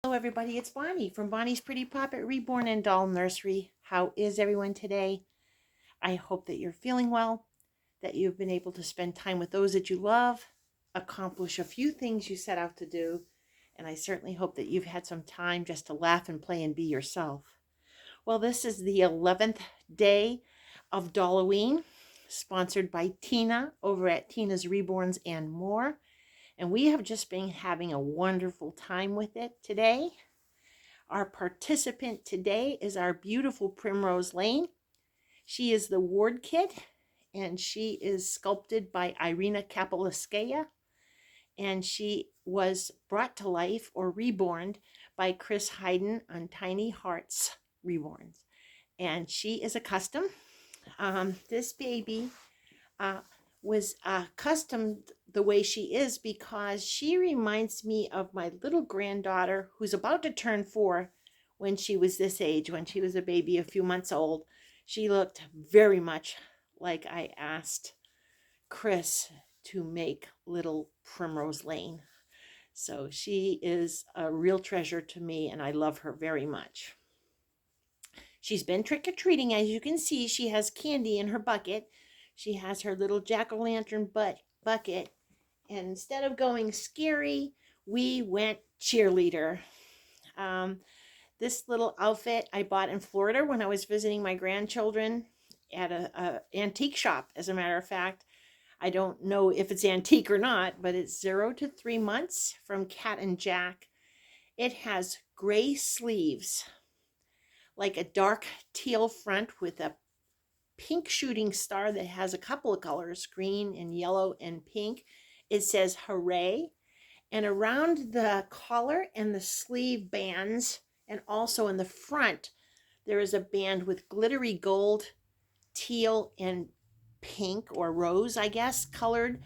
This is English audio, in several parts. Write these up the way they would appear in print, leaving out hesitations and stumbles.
Hello everybody, it's Bonnie from Bonnie's Pretty Puppet Reborn and Doll Nursery. How is everyone today? I hope that you're feeling well, that you've been able to spend time with those that you love, accomplish a few things you set out to do, and I certainly hope that you've had some time just to laugh and play and be yourself. Well, this is the 11th day of Dolloween, sponsored by Tina over at Tina's Reborns and More. And we have just been having a wonderful time with it today. Our participant today is our beautiful Primrose Lane. She is the Ward Kit, and she is sculpted by Irina Kapeliskaya, and she was brought to life or reborn by Chris Hayden on Tiny Hearts Reborns. And she is a custom. This baby was accustomed the way she is because she reminds me of my little granddaughter who's about to turn 4 when she was this age, when she was a baby a few months old. She looked very much like I asked Chris to make little Primrose Lane. So she is a real treasure to me and I love her very much. She's been trick-or-treating. As you can see, she has candy in her bucket. She has her little jack-o'-lantern bucket. And instead of going scary, we went cheerleader. This little outfit I bought in Florida when I was visiting my grandchildren at a antique shop, as a matter of fact. I don't know if it's antique or not, but it's 0 to 3 months from Cat and Jack. It has gray sleeves, like a dark teal front with a pink shooting star that has a couple of colors, green and yellow and pink. It says hooray. And around the collar and the sleeve bands, and also in the front, there is a band with glittery gold, teal, and pink or rose, I guess, colored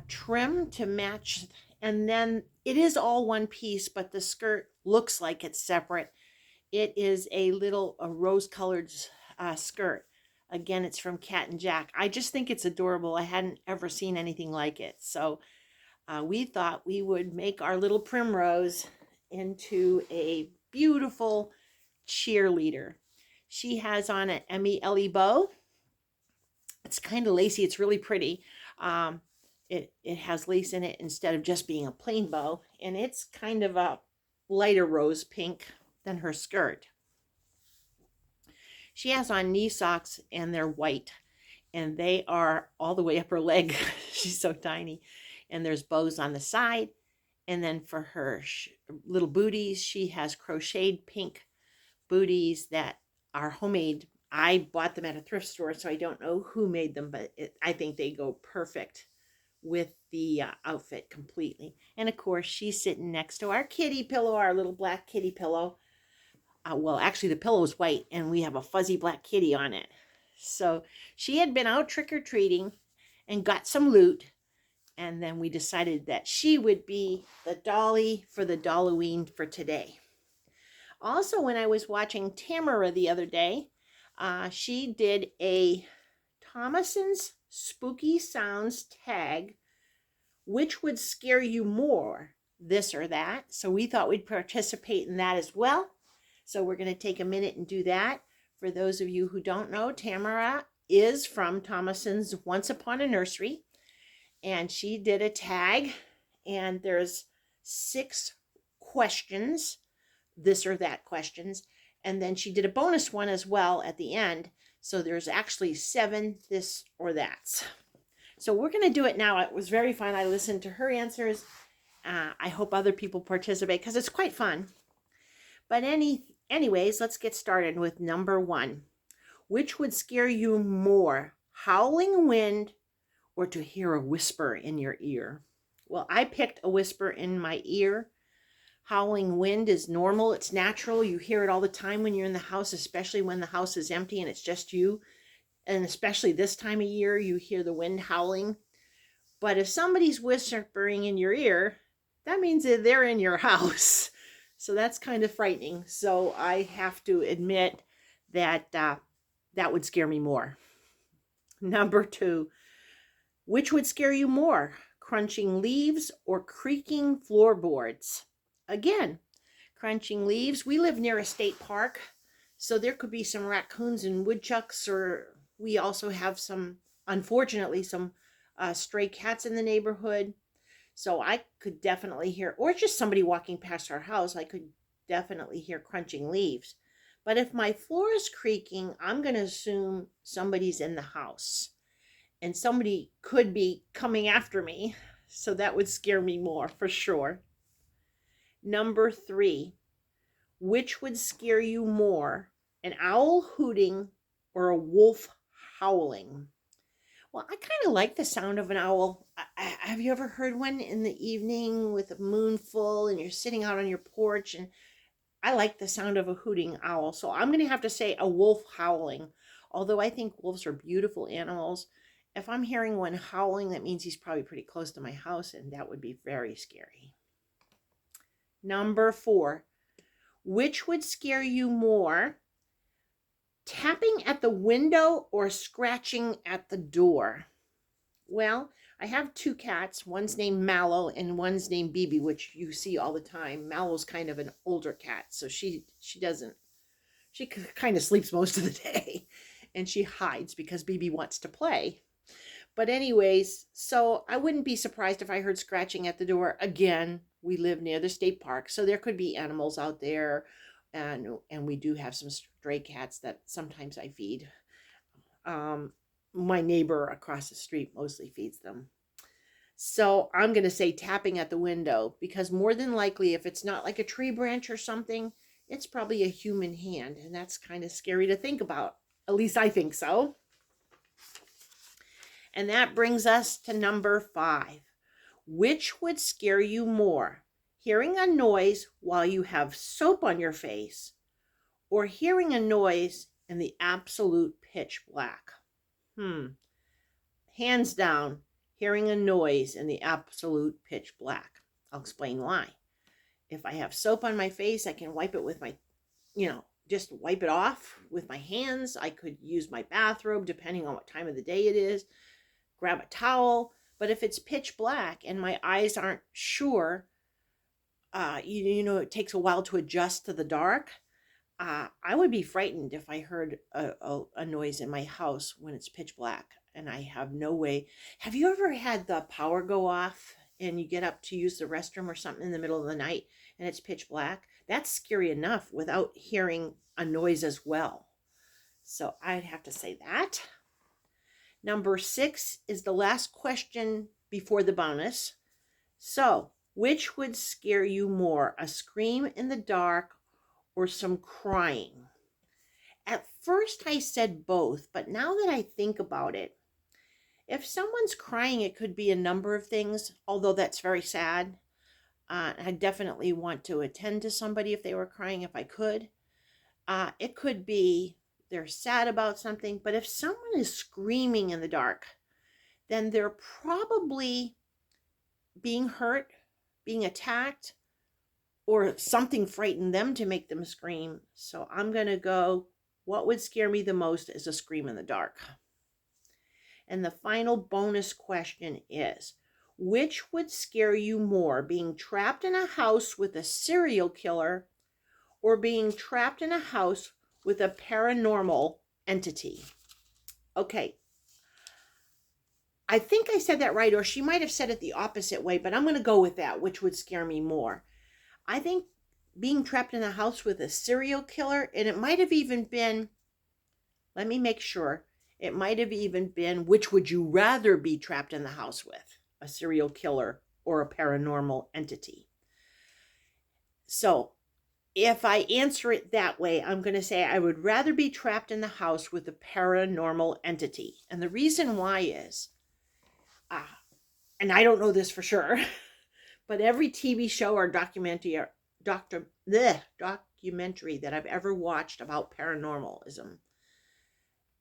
trim to match. And then it is all one piece, but the skirt looks like it's separate. It is a rose-colored skirt. Again, it's from Cat and Jack. I just think it's adorable. I hadn't ever seen anything like it. So we thought we would make our little Primrose into a beautiful cheerleader. She has on an Emmy bow. It's kind of lacy. It's really pretty. It has lace in it instead of just being a plain bow. And it's kind of a lighter rose pink than her skirt. She has on knee socks and they're white and they are all the way up her leg. She's so tiny. And there's bows on the side. And then for her little booties, she has crocheted pink booties that are homemade. I bought them at a thrift store, so I don't know who made them, but I think they go perfect with the outfit completely. And of course, she's sitting next to our kitty pillow, our little black kitty pillow. Well, actually, the pillow is white, and we have a fuzzy black kitty on it. So she had been out trick-or-treating and got some loot, and then we decided that she would be the dolly for the Dolloween for today. Also, when I was watching Tammera the other day, she did a Thomason's Spooky Sounds tag, which would scare you more, this or that. So we thought we'd participate in that as well. So we're going to take a minute and do that. For those of you who don't know, Tammera is from Thomason's Once Upon a Nursery. And she did a tag. And there's 6 questions, this or that questions. And then she did a bonus one as well at the end. So there's actually 7 this or that's. So we're going to do it now. It was very fun. I listened to her answers. I hope other people participate because it's quite fun. But anyways, let's get started with number 1. Which would scare you more, howling wind or to hear a whisper in your ear? Well, I picked a whisper in my ear. Howling wind is normal. It's natural. You hear it all the time when you're in the house, especially when the house is empty and it's just you. And especially this time of year, you hear the wind howling. But if somebody's whispering in your ear, that means that they're in your house. So that's kind of frightening. So I have to admit that that would scare me more. Number 2, which would scare you more, crunching leaves or creaking floorboards? Again, Crunching leaves. We live near a state park, so there could be some raccoons and woodchucks, or we also have some, unfortunately, some stray cats in the neighborhood. So I could definitely hear, or just somebody walking past our house, I could definitely hear crunching leaves. But if my floor is creaking, I'm going to assume somebody's in the house and somebody could be coming after me. So that would scare me more for sure. Number 3, which would scare you more, an owl hooting or a wolf howling? Well, I kind of like the sound of an owl. Have you ever heard one in the evening with a moon full and you're sitting out on your porch? And I like the sound of a hooting owl. So I'm going to have to say a wolf howling. Although I think wolves are beautiful animals, if I'm hearing one howling, that means he's probably pretty close to my house, and that would be very scary. Number 4, which would scare you more, tapping at the window or scratching at the door? Well, I have 2 cats. One's named Mallow and one's named BB, which you see all the time. Mallow's kind of an older cat, so she kind of sleeps most of the day, and she hides because BB wants to play. But anyways, so I wouldn't be surprised if I heard scratching at the door. Again, we live near the state park, so there could be animals out there, and we do have some stray cats that sometimes I feed. My neighbor across the street mostly feeds them. So I'm going to say tapping at the window, because more than likely, if it's not like a tree branch or something, it's probably a human hand, and that's kind of scary to think about. At least I think so. And that brings us to number 5. Which would scare you more, hearing a noise while you have soap on your face, or hearing a noise in the absolute pitch black? Hands down, hearing a noise in the absolute pitch black. I'll explain why. If I have soap on my face, I can wipe it with my, just wipe it off with my hands. I could use my bathrobe, depending on what time of the day it is, grab a towel. But if it's pitch black and my eyes aren't sure, it takes a while to adjust to the dark. I would be frightened if I heard a noise in my house when it's pitch black and I have no way. Have you ever had the power go off and you get up to use the restroom or something in the middle of the night and it's pitch black? That's scary enough without hearing a noise as well. So I'd have to say that. Number 6 is the last question before the bonus. So, which would scare you more, a scream in the dark or some crying? At first I said both, but now that I think about it, if someone's crying, it could be a number of things, although that's very sad. I definitely want to attend to somebody if they were crying, if I could. It could be they're sad about something, but if someone is screaming in the dark, then they're probably being hurt, being attacked, or something frightened them to make them scream. So I'm going to go, what would scare me the most is a scream in the dark. And the final bonus question is, which would scare you more, being trapped in a house with a serial killer or being trapped in a house with a paranormal entity? Okay, I think I said that right, or she might have said it the opposite way, but I'm going to go with that, which would scare me more. I think being trapped in a house with a serial killer, and it might have even been, let me make sure, it might have even been, which would you rather be trapped in the house with, a serial killer or a paranormal entity? So if I answer it that way, I'm going to say I would rather be trapped in the house with a paranormal entity. And the reason why is, and I don't know this for sure, but every TV show or documentary that I've ever watched about paranormalism,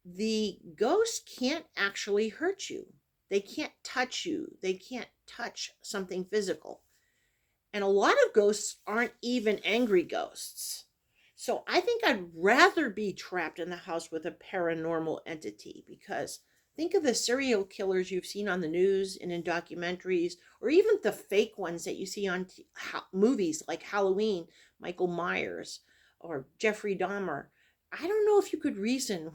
the ghost can't actually hurt you. They can't touch you. They can't touch something physical. And a lot of ghosts aren't even angry ghosts. So I think I'd rather be trapped in the house with a paranormal entity, because think of the serial killers you've seen on the news and in documentaries, or even the fake ones that you see on movies like Halloween. Michael Myers or Jeffrey Dahmer. I don't know if you could reason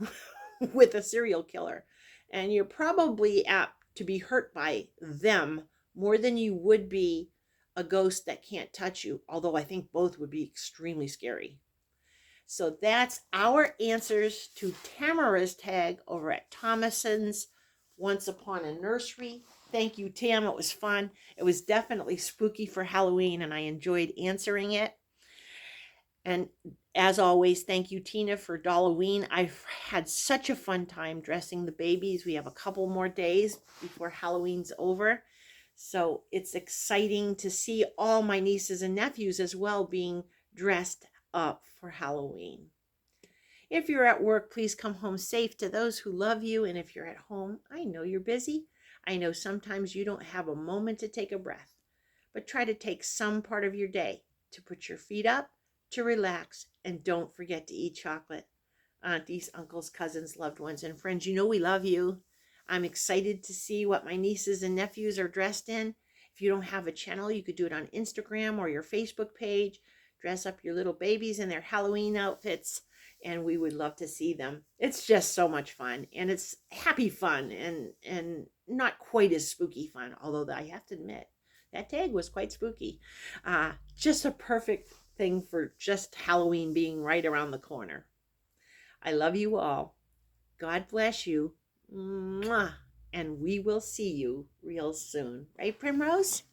with a serial killer. And you're probably apt to be hurt by them more than you would be a ghost that can't touch you, although I think both would be extremely scary. So that's our answers to Tammera's tag over at Thomason's Once Upon a Nursery. Thank you, Tam. It was fun. It was definitely spooky for Halloween, and I enjoyed answering it. And as always, thank you, Tina, for Dolloween. I've had such a fun time dressing the babies. We have a couple more days before Halloween's over. So it's exciting to see all my nieces and nephews as well being dressed up for Halloween. If you're at work, please come home safe to those who love you. And if you're at home, I know you're busy. I know sometimes you don't have a moment to take a breath, but try to take some part of your day to put your feet up, to relax, and don't forget to eat chocolate. Aunties, uncles, cousins, loved ones, and friends, you know we love you. I'm excited to see what my nieces and nephews are dressed in. If you don't have a channel, you could do it on Instagram or your Facebook page. Dress up your little babies in their Halloween outfits, and we would love to see them. It's just so much fun, and it's happy fun and not quite as spooky fun, although I have to admit, that tag was quite spooky. Just a perfect thing for just Halloween being right around the corner. I love you all. God bless you. Mwah. And we will see you real soon. Right, Primrose?